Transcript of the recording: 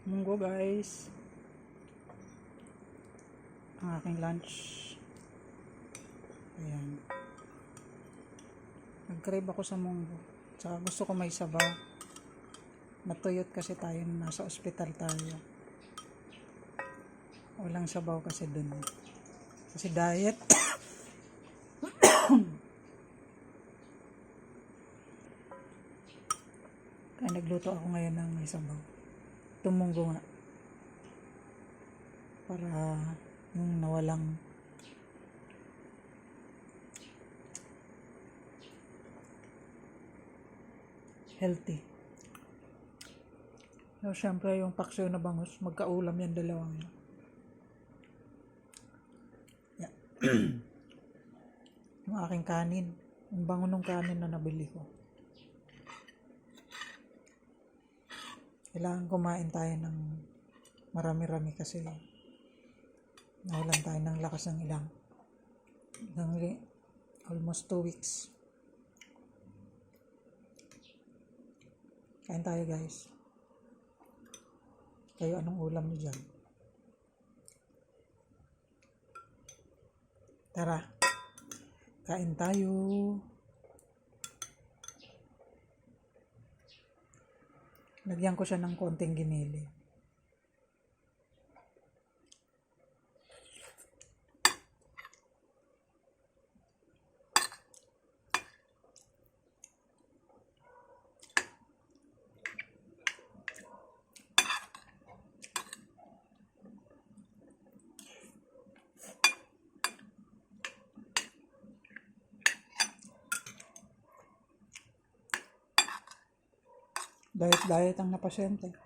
Munggo guys, ang aking lunch. Ayan, nag-crave ako sa munggo, tsaka gusto ko may sabaw. Natuyot kasi tayo, nasa ospital tayo, walang sabaw kasi dun, kasi diet. Kaya nagluto ako ngayon ng may sabaw, tumunggo nga, para yung nawalang healthy. So, syempre yung paksiw na bangus, magkaulam yan dalawang yan. Yeah. Yung aking kanin, yung bango ng kanin na nabili ko. Kailangan kumain tayo ng marami-rami kasi nawalan tayo ng lakas ng ilang almost 2 weeks. Kain tayo guys. Kayo, anong ulam niyo dyan? Tara, kain tayo. Lagyan ko siya ng konting ginili. Diet ang napasyente.